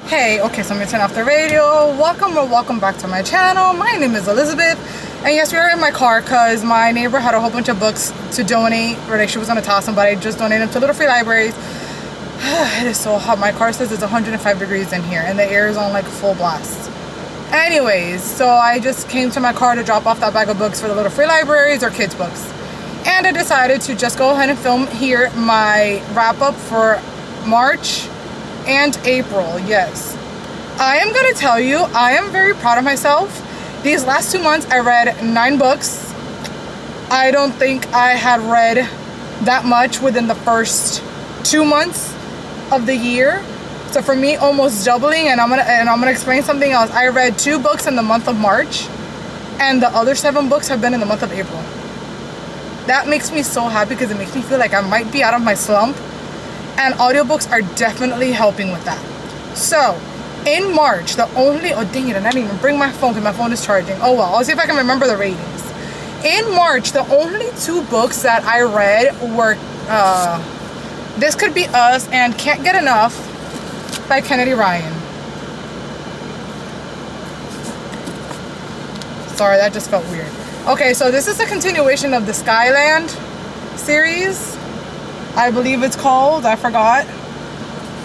Hey, okay, so I'm gonna turn off the radio. Welcome back to my channel. My name is Elizabeth, and yes, we are in my car because my neighbor had a whole bunch of books to donate, or like she was gonna toss them, but I just donated them to little free libraries. It is so hot. My car says it's 105 degrees in here, and the air is on like full blast. Anyways, so I just came to my car to drop off that bag of books for the little free libraries or kids books, and I decided to just go ahead and film here my wrap up for March and April. Yes, I am gonna tell you, I am very proud of myself. These last 2 months I read 9 books. I don't think I had read that much within the first 2 months of the year, so for me almost doubling. And I'm gonna explain something else. I read 2 books in the month of March, and the other 7 books have been in the month of April. That makes me so happy because it makes me feel like I might be out of my slump, and audiobooks are definitely helping with that. So in March, the only, oh dang it, I didn't even bring my phone because my phone is charging. Oh well, I'll see if I can remember the ratings. In March, the only 2 books that I read were This Could Be Us and Can't Get Enough by Kennedy Ryan. Sorry, that just felt weird. Okay, so this is a continuation of the Skyland series, I believe it's called, I forgot.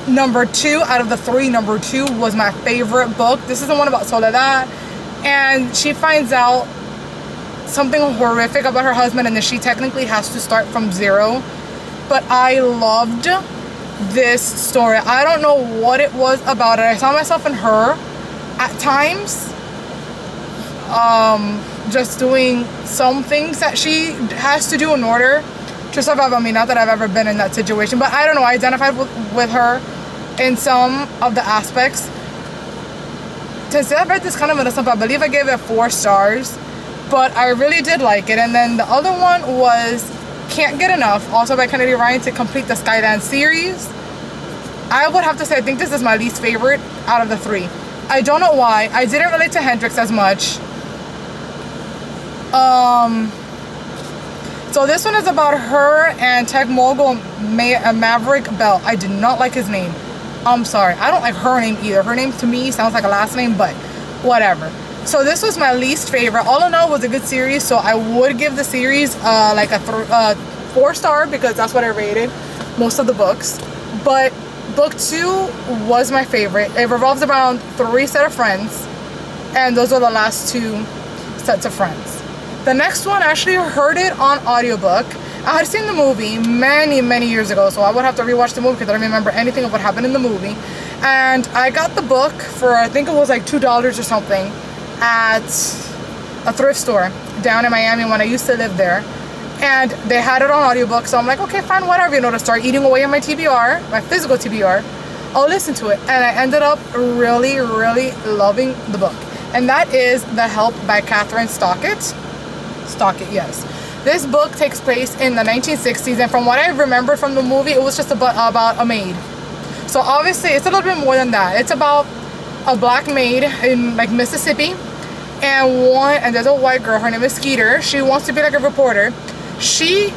Number 2 out of the 3, number 2 was my favorite book. This is the one about Soledad, and she finds out something horrific about her husband, and then she technically has to start from zero. But I loved this story. I don't know what it was about it. I saw myself in her at times, just doing some things that she has to do in order to survive. I mean, not that I've ever been in that situation, but I don't know, I identified with her in some of the aspects. Since I read this kind of in a slump, I believe I gave it 4 stars, but I really did like it. And then the other one was Can't Get Enough, also by Kennedy Ryan, to complete the Skyland series. I would have to say I think this is my least favorite out of the 3. I don't know why. I didn't relate to Hendrix as much. So this one is about her and tech mogul Maverick Bell. I did not like his name. I'm sorry. I don't like her name either. Her name to me sounds like a last name, but whatever. So this was my least favorite. All in all, it was a good series, so I would give the series like a 4-star because that's what I rated most of the books. But book 2 was my favorite. It revolves around 3 sets of friends, and those are the last 2 sets of friends. The next one, I actually heard it on audiobook. I had seen the movie many years ago, so I would have to rewatch the movie because I don't remember anything of what happened in the movie. And I got the book for, I think it was like $2 or something, at a thrift store down in Miami when I used to live there. And they had it on audiobook, so I'm like, okay, fine, whatever, you know, to start eating away at my TBR, my physical TBR, I'll listen to it. And I ended up really loving the book. And that is The Help by Catherine Stockett. Yes. This book takes place in the 1960s, and from what I remember from the movie, it was just about a maid. So obviously it's a little bit more than that. It's about a black maid in like Mississippi, and there's a white girl, her name is Skeeter. She wants to be like a reporter. She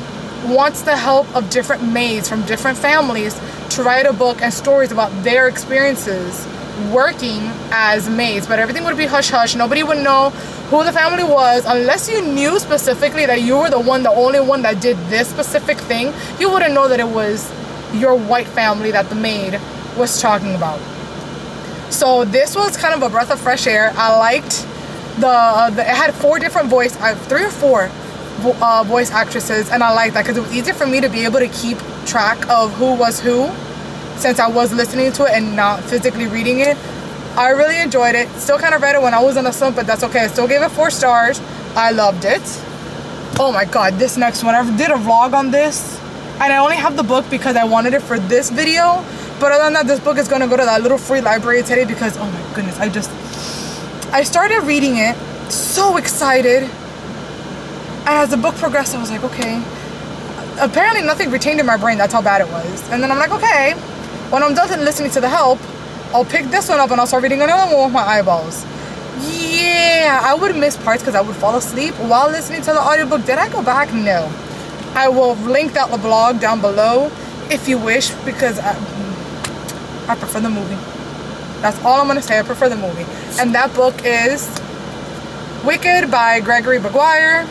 wants the help of different maids from different families to write a book and stories about their experiences working as maids, but everything would be hush hush. Nobody would know who the family was unless you knew specifically that you were the only one that did this specific thing. You wouldn't know that it was your white family that the maid was talking about. So this was kind of a breath of fresh air. I liked it had 4 different 3 or 4 voice actresses, and I liked that because it was easier for me to be able to keep track of who was who, since I was listening to it and not physically reading it. I really enjoyed it. Still kind of read it when I was in a slump, but that's okay. I still gave it 4 stars. I loved it. Oh my god, this next one, I did a vlog on this, and I only have the book because I wanted it for this video. But other than that, this book is going to go to that little free library today because, oh my goodness, I started reading it, so excited, and as the book progressed, I was like, okay. Apparently nothing retained in my brain, that's how bad it was. And then I'm like, okay, when I'm done listening to The Help, I'll pick this one up and I'll start reading another one with my eyeballs. Yeah, I would miss parts because I would fall asleep while listening to the audiobook. Did I go back? No. I will link that blog down below if you wish, because I prefer the movie. That's all I'm gonna say. I prefer the movie. And that book is Wicked by Gregory Maguire.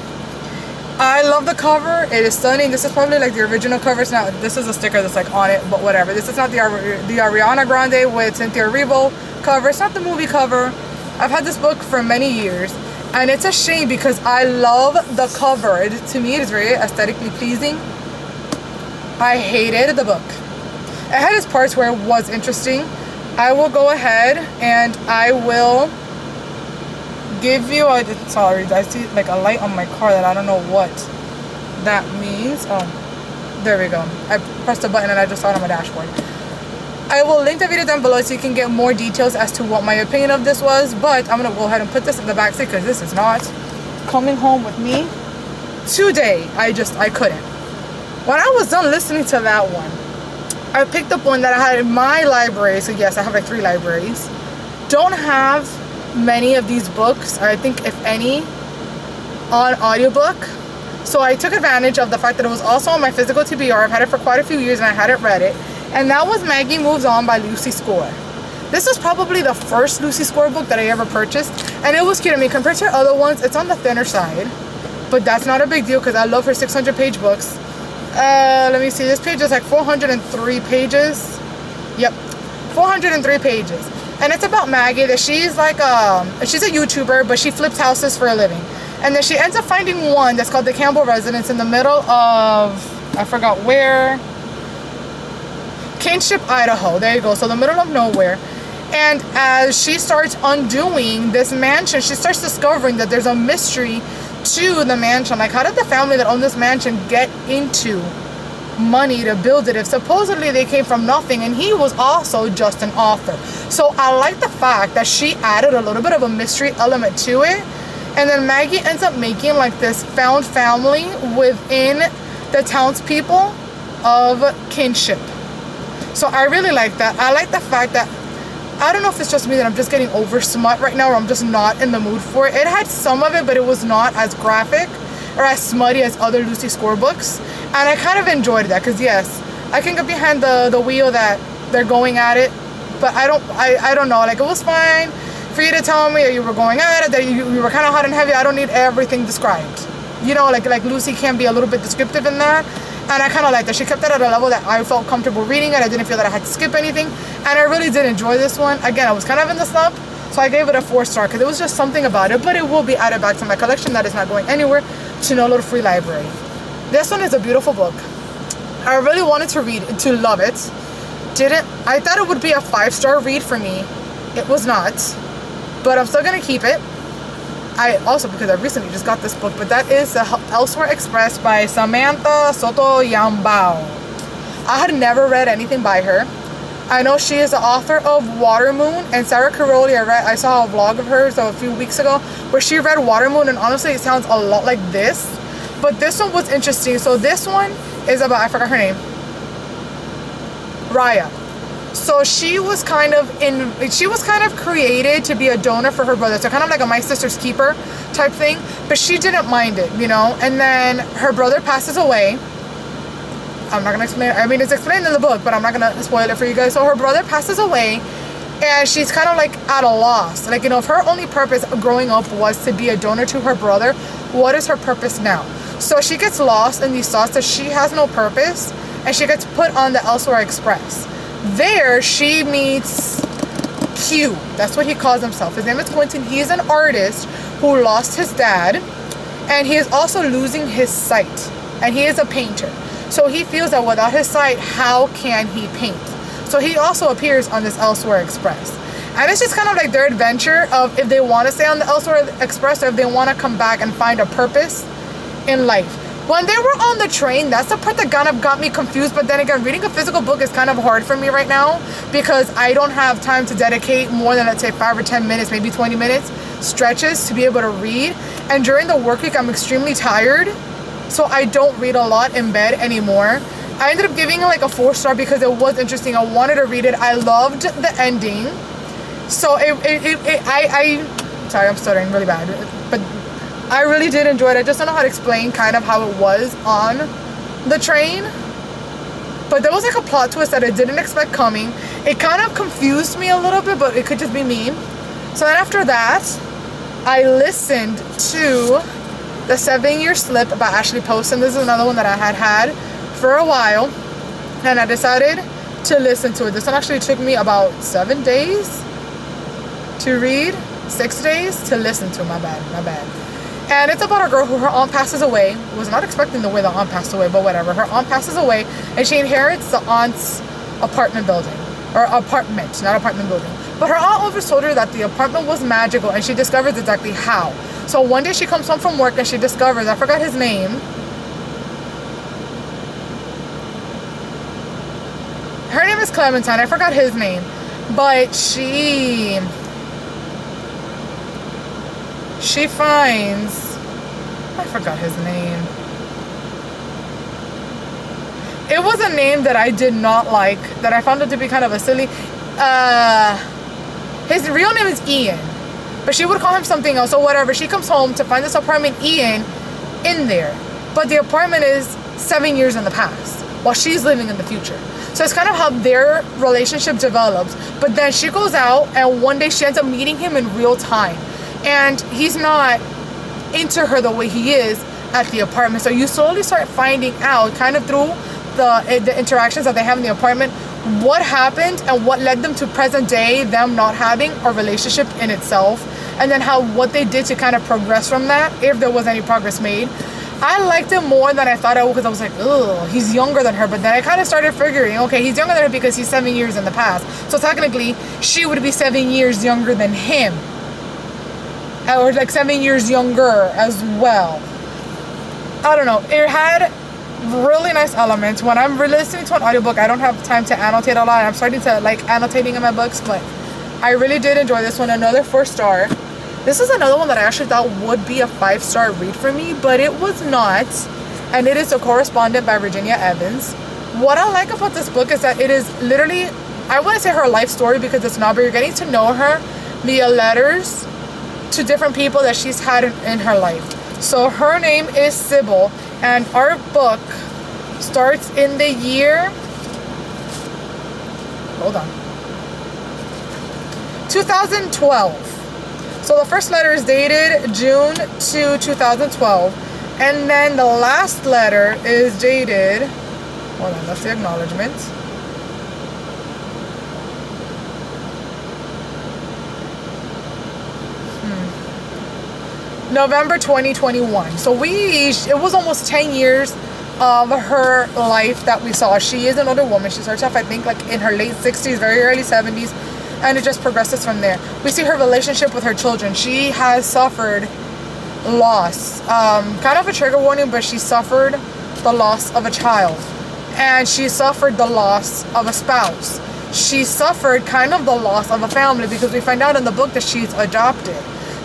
I love the cover. It is stunning. This is probably like the original cover. It's not, this is a sticker that's like on it, but whatever. This is not the Ariana Grande with Cynthia Erivo cover. It's not the movie cover. I've had this book for many years, and it's a shame because I love the cover. To me, it is very aesthetically pleasing. I hated the book. It had its parts where it was interesting. I will go ahead and I will give you a, sorry, I see like a light on my car that I don't know what that means. Oh, there we go. I pressed a button and I just saw it on my dashboard. I will link the video down below so you can get more details as to what my opinion of this was, but I'm gonna go ahead and put this in the back seat because this is not coming home with me today. I couldn't. When I was done listening to that one, I picked up one that I had in my library. So yes, I have like 3 libraries. Don't have many of these books, I think if any, on audiobook. So I took advantage of the fact that it was also on my physical TBR. I've had it for quite a few years and I hadn't read it. And that was Maggie Moves On by Lucy Score. This was probably the first Lucy Score book that I ever purchased. And it was cute. I mean, compared to her other ones, it's on the thinner side. But that's not a big deal because I love her 600-page books. Let me see. This page is like 403 pages. Yep. 403 pages. And it's about Maggie, that she's like she's a YouTuber, but she flips houses for a living. And then she ends up finding one that's called the Campbell Residence in the middle of, I forgot where, Kinship, Idaho. There you go. So the middle of nowhere. And as she starts undoing this mansion, she starts discovering that there's a mystery to the mansion. Like, how did the family that owned this mansion get into money to build it if supposedly they came from nothing? And he was also just an author. So I like the fact that she added a little bit of a mystery element to it. And then Maggie ends up making like this found family within the townspeople of Kinship. So I really like that. I like the fact that, I don't know if it's just me that I'm just getting over smut right now, or I'm just not in the mood for it. It had some of it, but it was not as graphic or as smutty as other Lucy Score books. And I kind of enjoyed that because yes, I can get behind the wheel that they're going at it, but I don't know. Like, it was fine for you to tell me that you were going at it, that you were kind of hot and heavy. I don't need everything described. You know, like Lucy can be a little bit descriptive in that. And I kind of like that. She kept it at a level that I felt comfortable reading it. I didn't feel that I had to skip anything. And I really did enjoy this one. Again, I was kind of in the slump, so I gave it a 4-star because it was just something about it. But it will be added back to my collection. That is not going anywhere, to no little free library. This one is a beautiful book. I really wanted to read, to love it. I thought it would be a 5-star read for me. It was not. But I'm still going to keep it. Because I recently just got this book, but that is Elsewhere Express by Samantha Soto-Yambao. I had never read anything by her. I know she is the author of Water Moon, and Sarah Caroli, I saw a vlog of hers a few weeks ago where she read Water Moon, and honestly it sounds a lot like this, but this one was interesting. So this one is about, I forgot her name, Raya. So she was kind of created to be a donor for her brother. So kind of like a My Sister's Keeper type thing. But she didn't mind it, you know. And then her brother passes away. I'm not going to explain it. I mean, it's explained in the book, but I'm not going to spoil it for you guys. So her brother passes away. And she's kind of like at a loss. Like, you know, if her only purpose growing up was to be a donor to her brother, what is her purpose now? So she gets lost in these thoughts that she has no purpose. And she gets put on the Elsewhere Express. There she meets Q. That's what he calls himself. His name is Quentin. He is an artist who lost his dad, and he is also losing his sight, and he is a painter. So he feels that without his sight, how can he paint? So he also appears on this Elsewhere Express. And it's just kind of like their adventure of if they want to stay on the Elsewhere Express or if they want to come back and find a purpose in life. When they were on the train, that's the part that kind of got me confused. But then again, reading a physical book is kind of hard for me right now because I don't have time to dedicate more than, let's say, 5 or 10 minutes, maybe 20 minutes stretches to be able to read. And during the work week, I'm extremely tired. So I don't read a lot in bed anymore. I ended up giving it like a 4-star because it was interesting. I wanted to read it. I loved the ending. So sorry, I'm stuttering really bad. But I really did enjoy it. I just don't know how to explain kind of how it was on the train. But there was like a plot twist that I didn't expect coming. It kind of confused me a little bit, but it could just be me. So then after that, I listened to The 7-Year Slip by Ashley Poston. This is another one that I had for a while, and I decided to listen to it. This one actually took me about 7 days to read, 6 days to listen to. My bad. And it's about a girl who her aunt passes away. Was not expecting the way the aunt passed away, but whatever. Her aunt passes away, and she inherits the aunt's apartment building. Or apartment, not apartment building. But her aunt always told her that the apartment was magical, and she discovers exactly how. So one day she comes home from work and she discovers, I forgot his name. Her name is Clementine, I forgot his name. But she finds, I forgot his name. It was a name that I did not like, that I found it to be kind of a silly, his real name is Ian, but she would call him something else or whatever. She comes home to find this apartment Ian in there, but the apartment is 7 years in the past while she's living in the future. So it's kind of how their relationship develops. But then she goes out, and one day she ends up meeting him in real time, and he's not into her the way he is at the apartment. So you slowly start finding out, kind of through the interactions that they have in the apartment, what happened and what led them to present day, them not having a relationship in itself, and then what they did to kind of progress from that, if there was any progress made. I liked it more than I thought I would, because I was like, oh, he's younger than her. But then I kind of started figuring, okay, he's younger than her because he's 7 years in the past. So technically, she would be 7 years younger than him. Or like 7 years younger as well. I don't know. It had really nice elements. When I'm listening to an audiobook, I don't have time to annotate a lot. I'm starting to like annotating in my books, but I really did enjoy this one. Another 4-star. This is another one that I actually thought would be a 5-star read for me, but it was not. And it is A Correspondent by Virginia Evans. What I like about this book is that it is literally, I wouldn't say her life story because it's not, but you're getting to know her via letters to different people that she's had in her life. So her name is Sybil, and our book starts in the year, hold on, 2012. So the first letter is dated June 2, 2012. And then the last letter is dated, hold on, that's the acknowledgement. November 2021. So it was almost 10 years of her life that we saw. She is an older woman. She starts off, I think, like in her late 60s, very early 70s, and it just progresses from there. We see her relationship with her children. She has suffered loss. Kind of a trigger warning, but she suffered the loss of a child, and she suffered the loss of a spouse. She suffered kind of the loss of a family, because we find out in the book that she's adopted.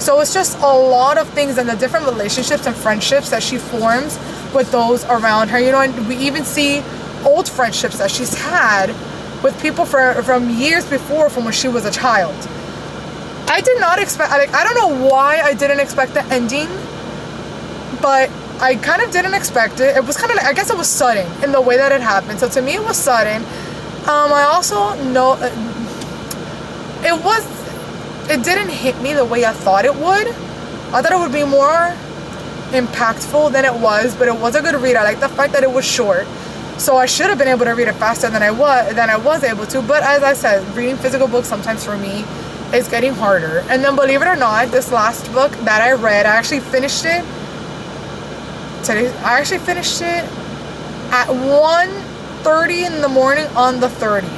So it's just a lot of things, and the different relationships and friendships that she forms with those around her. You know, and we even see old friendships that she's had with people from years before, from when she was a child. I did not expect, like, I don't know why I didn't expect the ending, but I kind of didn't expect it. It was kind of, I guess it was sudden in the way that it happened. So to me, it was sudden. I also know it didn't hit me the way I thought it would. I thought it would be more impactful than it was, but it was a good read. I like the fact that it was short. So I should have been able to read it faster than I was able to. But as I said, reading physical books sometimes for me is getting harder. And then, believe it or not, this last book that I read, I actually finished it today. I actually finished it at 1:30 in the morning on the 30th.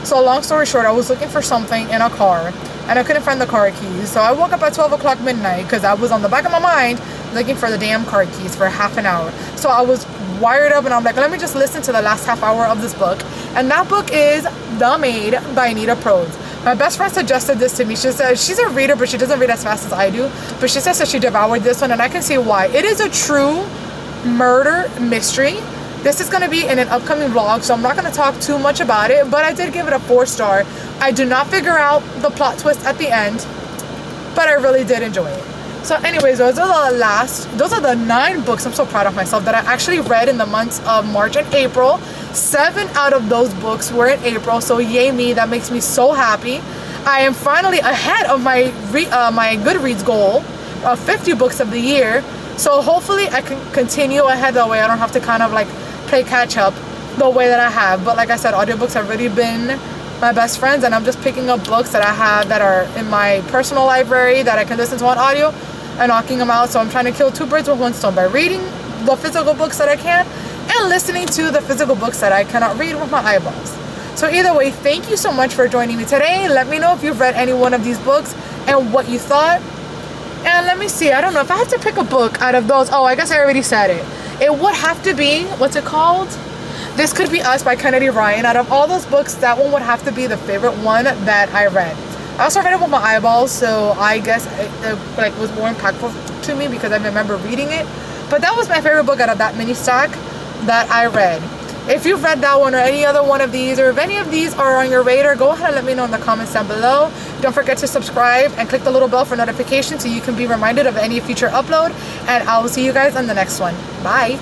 So long story short, I was looking for something in a car, and I couldn't find the car keys. So I woke up at 12 o'clock midnight, because I was on the back of my mind looking for the damn car keys for half an hour. So I was wired up, and I'm like, let me just listen to the last half hour of this book. And that book is The Maid by Anita Prodes. My best friend suggested this to me. She said she's a reader, but she doesn't read as fast as I do. But she says that she devoured this one, and I can see why. It is a true murder mystery. This is going to be in an upcoming vlog, so I'm not going to talk too much about it, but I did give it a 4-star. I do not figure out the plot twist at the end, but I really did enjoy it. So anyways, those are the 9 books, I'm so proud of myself, that I actually read in the months of March and April. 7 out of those books were in April, so yay me, that makes me so happy. I am finally ahead of my my Goodreads goal of 50 books of the year. So hopefully I can continue ahead that way. I don't have to kind of like play catch up the way that I have. But like I said, audiobooks have really been my best friends, and I'm just picking up books that I have that are in my personal library that I can listen to on audio and knocking them out. So I'm trying to kill 2 birds with 1 stone by reading the physical books that I can and listening to the physical books that I cannot read with my eyeballs. So either way, thank you so much for joining me today. Let me know if you've read any one of these books and what you thought. And let me see, I don't know if I have to pick a book out of those. Oh, I guess I already said it. It would have to be, what's it called? This Could Be Us by Kennedy Ryan. Out of all those books, that one would have to be the favorite one that I read. I also read it with my eyeballs, so I guess it like was more impactful to me because I remember reading it. But that was my favorite book out of that mini stack that I read. If you've read that one or any other one of these, or if any of these are on your radar, go ahead and let me know in the comments down below. Don't forget to subscribe and click the little bell for notifications so you can be reminded of any future upload. And I will see you guys on the next one. Bye.